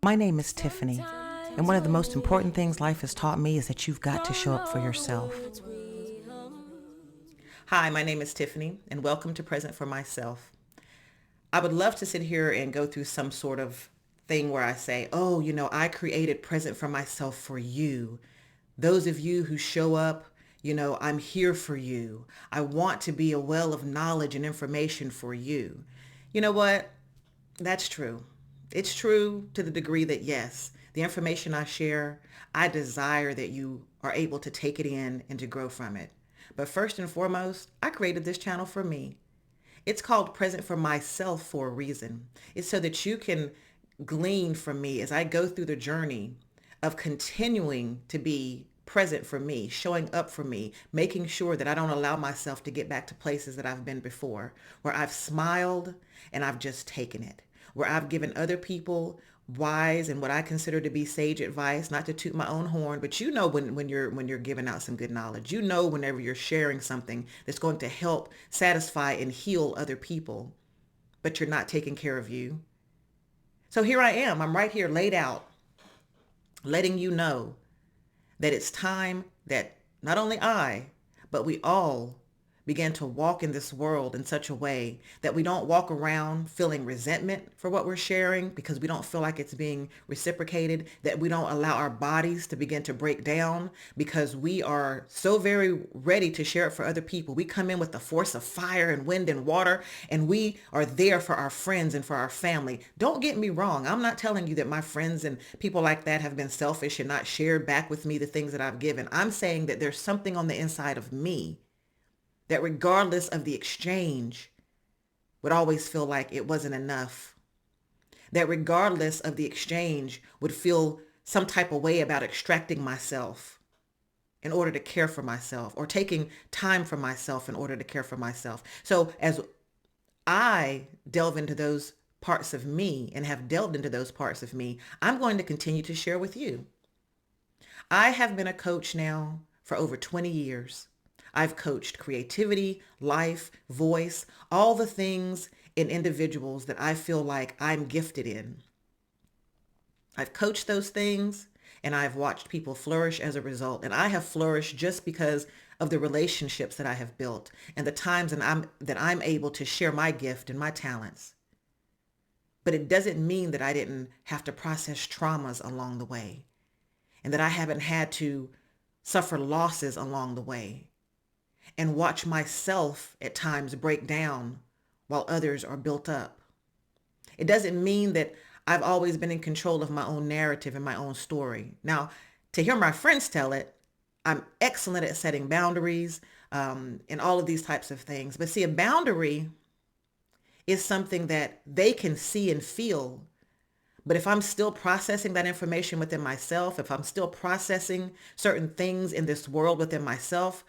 My name is Tiffany, and one of the most important things life has taught me is that you've got to show up for yourself. Hi, my name is Tiffany, and welcome to Present for Myself. I would love to sit here and go through some sort of thing where I say, oh, I created Present for Myself for you. Those of you who show up, I'm here for you. I want to be a well of knowledge and information for you. You know what? That's true. It's true to the degree that yes, the information I share, I desire that you are able to take it in and to grow from it. But first and foremost, I created this channel for me. It's called Present for Myself for a reason. It's so that you can glean from me as I go through the journey of continuing to be present for me, showing up for me, making sure that I don't allow myself to get back to places that I've been before, where I've smiled and I've just taken it, where I've given other people wise and what I consider to be sage advice, not to toot my own horn, but when you're giving out some good knowledge, whenever you're sharing something that's going to help satisfy and heal other people, but you're not taking care of you. So here I am. I'm right here laid out, letting you know that it's time that not only I, but we all begin to walk in this world in such a way that we don't walk around feeling resentment for what we're sharing because we don't feel like it's being reciprocated, that we don't allow our bodies to begin to break down because we are so very ready to share it for other people. We come in with the force of fire and wind and water, and we are there for our friends and for our family. Don't get me wrong. I'm not telling you that my friends and people like that have been selfish and not shared back with me the things that I've given. I'm saying that there's something on the inside of me that regardless of the exchange would always feel like it wasn't enough. That regardless of the exchange would feel some type of way about extracting myself in order to care for myself, or taking time for myself in order to care for myself. So as I delve into those parts of me and have delved into those parts of me, I'm going to continue to share with you. I have been a coach now for over 20 years. I've coached creativity, life, voice, all the things in individuals that I feel like I'm gifted in. I've coached those things and I've watched people flourish as a result. And I have flourished just because of the relationships that I have built and the times that I'm able to share my gift and my talents. But it doesn't mean that I didn't have to process traumas along the way and that I haven't had to suffer losses along the way and watch myself at times break down while others are built up. It doesn't mean that I've always been in control of my own narrative and my own story. Now, to hear my friends tell it, I'm excellent at setting boundaries and all of these types of things. But see, a boundary is something that they can see and feel. But if I'm still processing that information within myself, if I'm still processing certain things in this world within myself,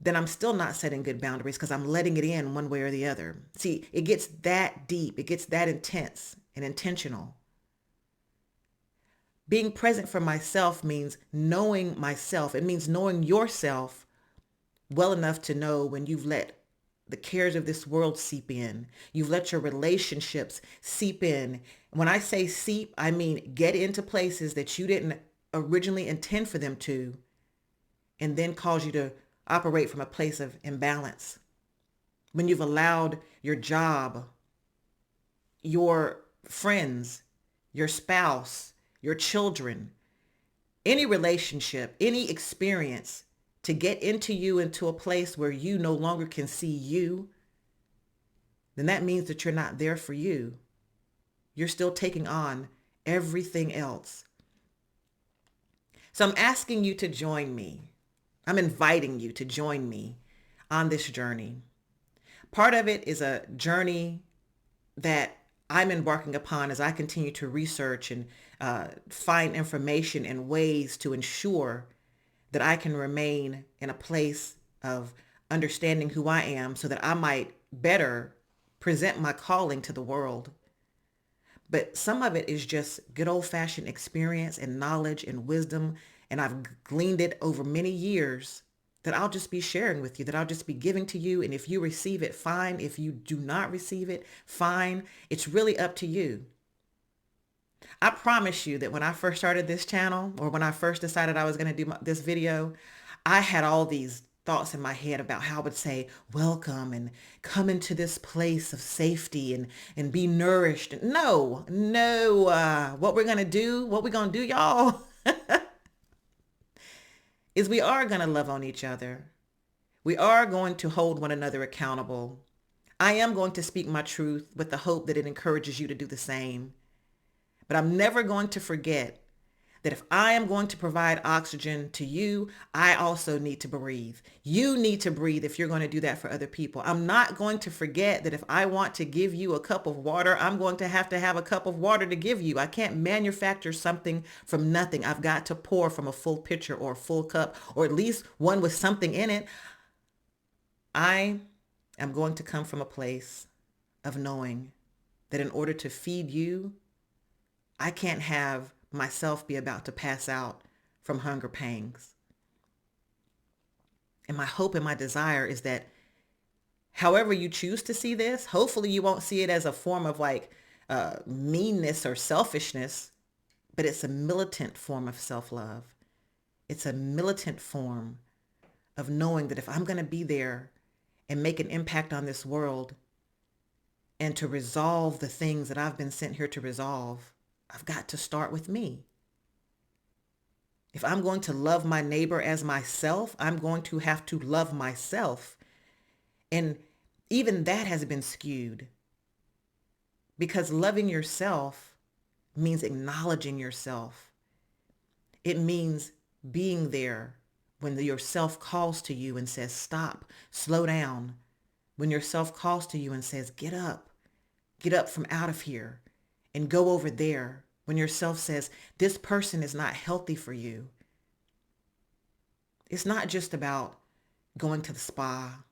then I'm still not setting good boundaries because I'm letting it in one way or the other. See, it gets that deep. It gets that intense and intentional. Being present for myself means knowing myself. It means knowing yourself well enough to know when you've let the cares of this world seep in. You've let your relationships seep in. When I say seep, I mean get into places that you didn't originally intend for them to, and then cause you to operate from a place of imbalance. When you've allowed your job, your friends, your spouse, your children, any relationship, any experience to get into you into a place where you no longer can see you, then that means that you're not there for you. You're still taking on everything else. So I'm asking you to join me. I'm inviting you to join me on this journey. Part of it is a journey that I'm embarking upon as I continue to research and find information and ways to ensure that I can remain in a place of understanding who I am so that I might better present my calling to the world. But some of it is just good old-fashioned experience and knowledge and wisdom, and I've gleaned it over many years that I'll just be sharing with you, that I'll just be giving to you. And if you receive it, fine. If you do not receive it, fine. It's really up to you. I promise you that when I first started this channel, or when I first decided I was going to do this video, I had all these thoughts in my head about how I would say, welcome and come into this place of safety and be nourished. No, no, what we're going to do, what we're going to do, y'all, is we are going to love on each other. We are going to hold one another accountable. I am going to speak my truth with the hope that it encourages you to do the same. But I'm never going to forget that if I am going to provide oxygen to you, I also need to breathe. You need to breathe if you're going to do that for other people. I'm not going to forget that if I want to give you a cup of water, I'm going to have a cup of water to give you. I can't manufacture something from nothing. I've got to pour from a full pitcher or a full cup, or at least one with something in it. I am going to come from a place of knowing that in order to feed you, I can't have myself be about to pass out from hunger pangs. And my hope and my desire is that however you choose to see this, hopefully you won't see it as a form of like meanness or selfishness, but it's a militant form of self-love. It's a militant form of knowing that if I'm going to be there and make an impact on this world and to resolve the things that I've been sent here to resolve, I've got to start with me. If I'm going to love my neighbor as myself, I'm going to have to love myself. And even that has been skewed, because loving yourself means acknowledging yourself. It means being there when yourself calls to you and says, stop, slow down. When yourself calls to you and says, get up from out of here and go over there. When yourself says, this person is not healthy for you. It's not just about going to the spa.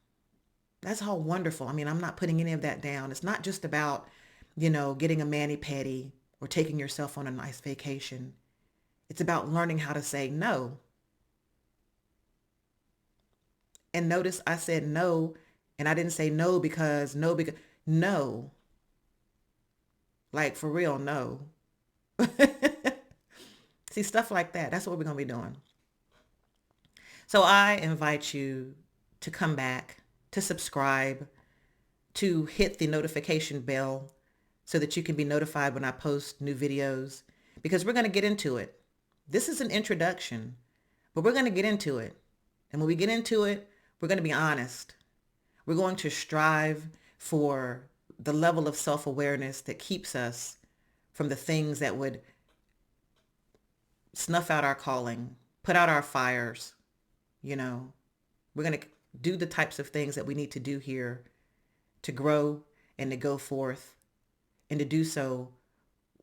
That's all wonderful. I mean, I'm not putting any of that down. It's not just about, getting a mani-pedi or taking yourself on a nice vacation. It's about learning how to say no. And notice I said no, and I didn't say no because, no. Like for real, no. See, stuff like that. That's what we're going to be doing. So I invite you to come back, to subscribe, to hit the notification bell so that you can be notified when I post new videos, because we're going to get into it. This is an introduction, but we're going to get into it. And when we get into it, we're going to be honest. We're going to strive for the level of self-awareness that keeps us from the things that would snuff out our calling, put out our fires. We're going to do the types of things that we need to do here to grow and to go forth, and to do so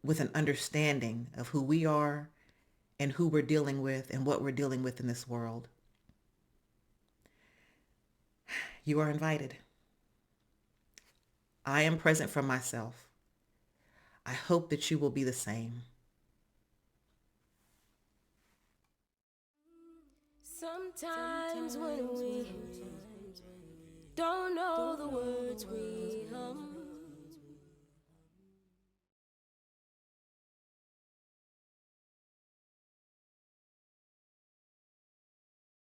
with an understanding of who we are and who we're dealing with and what we're dealing with in this world. You are invited. I am present for myself. I hope that you will be the same. Sometimes when we don't know the words we